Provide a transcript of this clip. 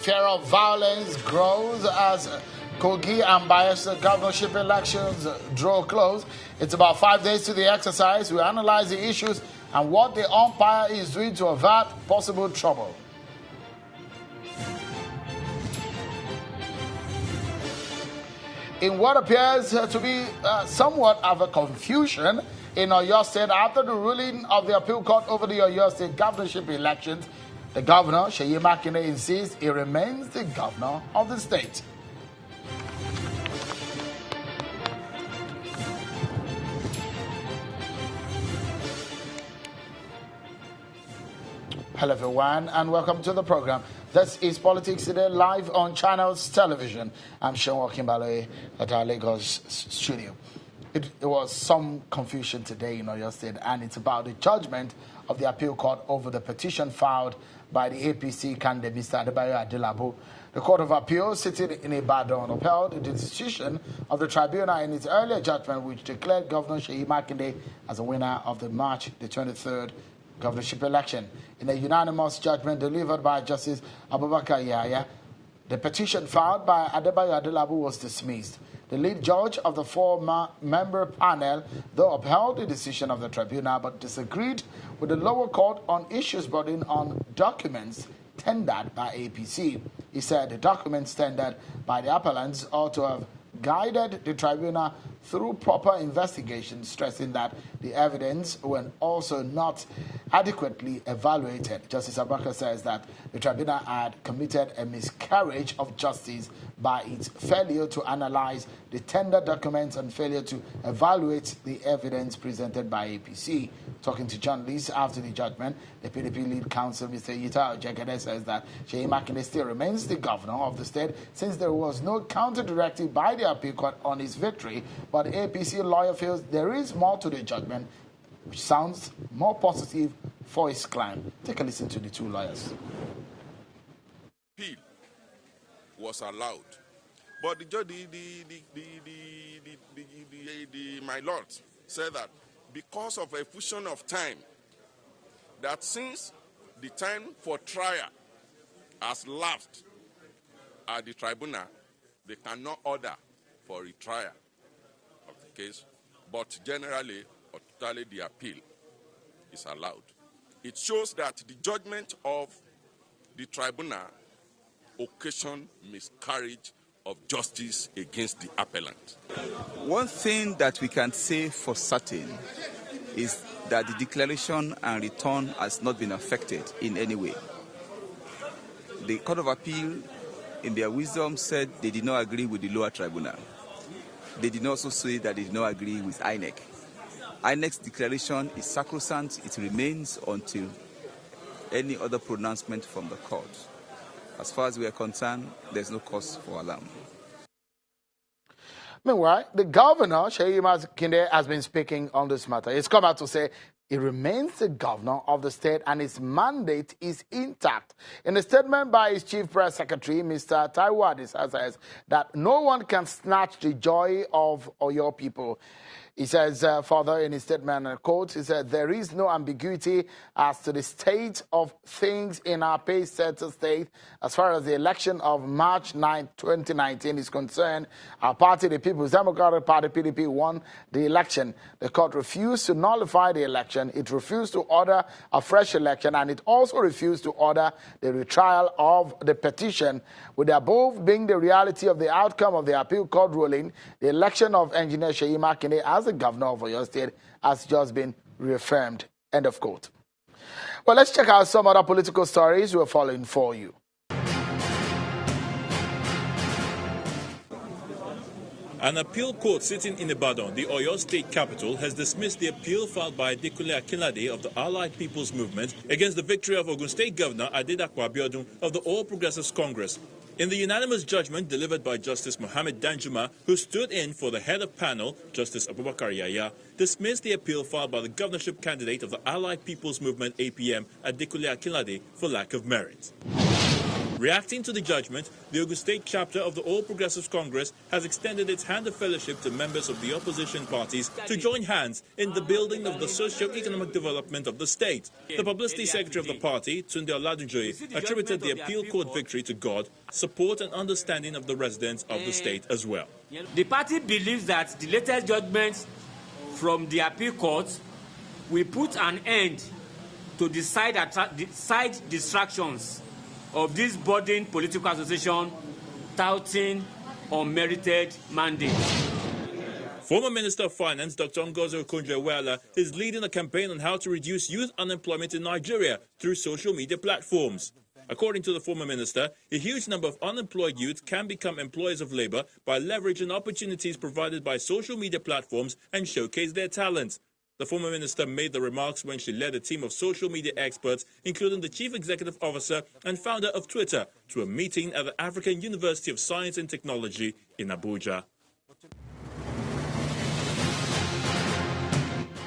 fear of violence grows as Kogi and Bayelsa governorship elections draw close. It's about 5 days to the exercise. We analyze the issues and what the umpire is doing to avert possible trouble. In what appears to be somewhat of a confusion in Oyo State after the ruling of the appeal court over the Oyo State governorship elections, the governor, Makinde, insists he remains the governor of the state. Hello everyone and welcome to the program. This is Politics Today live on Channels Television. I'm Sean Wakimbale at our Lagos studio. It was some confusion today in Oyo State, and it's about the judgment of the appeal court over the petition filed by the APC candidate Mr. Adebayo Adelabu. The Court of Appeal, sitting in Ibadan, upheld the decision of the tribunal in its earlier judgment, which declared Governor Makinde as a winner of the March the 23rd governorship election. In a unanimous judgment delivered by Justice Abubakar Yahya, the petition filed by Adebayo Adelabu was dismissed. The lead judge of the four-member panel, though, upheld the decision of the tribunal but disagreed with the lower court on issues brought in on documents tendered by APC. He said the documents tendered by the appellants ought to have guided the tribunal through proper investigation, stressing that the evidence were also not adequately evaluated. Justice Abubakar says that the tribunal had committed a miscarriage of justice by its failure to analyze the tender documents and failure to evaluate the evidence presented by APC. Talking to journalists after the judgment, the PDP lead counsel, Mr. Yita Ojegede, says that Seyi Makinde still remains the governor of the state since there was no counter-directive by the appeal court on his victory, but the APC lawyer feels there is more to the judgment, which sounds more positive for his client. Take a listen to the two lawyers. Appeal was allowed, but my lord said that because of a fusion of time, that since the time for trial has lapsed at the tribunal, they cannot order for retrial of the case, but generally or totally the appeal is allowed. It shows that the judgment of the tribunal occasioned miscarriage of justice against the appellant. One thing that we can say for certain is that the declaration and return has not been affected in any way. The Court of Appeal, in their wisdom, said they did not agree with the lower tribunal. They did also say that they did not agree with INEC. INEC's declaration is sacrosanct. It remains until any other pronouncement from the court. As far as we are concerned, there's no cause for alarm. Meanwhile, the governor, Seyi Makinde, has been speaking on this matter. He's come out to say he remains the governor of the state and his mandate is intact. In a statement by his chief press secretary, Mr. Taiwo Adisa, says that no one can snatch the joy of Oyo people. He says further in his statement, quote, he said, there is no ambiguity as to the state of things in our pace-setter state. As far as the election of March 9, 2019 is concerned, our party, the People's Democratic Party, PDP, won the election. The court refused to nullify the election. It refused to order a fresh election, and it also refused to order the retrial of the petition. With the above being the reality of the outcome of the appeal court ruling, the election of Engineer Seyi Makinde as the governor of Oyo State has just been reaffirmed. End of quote. Well, let's check out some other political stories we're following for you. An appeal court sitting in Ibadan, the Oyo State capital, has dismissed the appeal filed by Adekunle Akinlade of the Allied People's Movement against the victory of Ogun State Governor Adedapo Abiodun of the All Progressives Congress. In the unanimous judgment delivered by Justice Mohammed Danjuma, who stood in for the head of panel, Justice Abubakar Yahya, dismissed the appeal filed by the governorship candidate of the Allied People's Movement, APM, Adekunle Akinlade, for lack of merit. Reacting to the judgment, the Ogun State chapter of the All Progressives Congress has extended its hand of fellowship to members of the opposition parties to join hands in the building of the socio-economic development of the state. The publicity secretary of the party, Tunde Olatunjoye, attributed the appeal court victory to God, support and understanding of the residents of the state as well. The party believes that the latest judgments from the appeal court will put an end to the side distractions of this budding political association touting unmerited mandates. Former Minister of Finance Dr. Ngozi Okonjo-Iweala is leading a campaign on how to reduce youth unemployment in Nigeria through social media platforms. According to the former minister, a huge number of unemployed youth can become employers of labor by leveraging opportunities provided by social media platforms and showcase their talents. The former minister made the remarks when she led a team of social media experts, including the chief executive officer and founder of Twitter, to a meeting at the African University of Science and Technology in Abuja.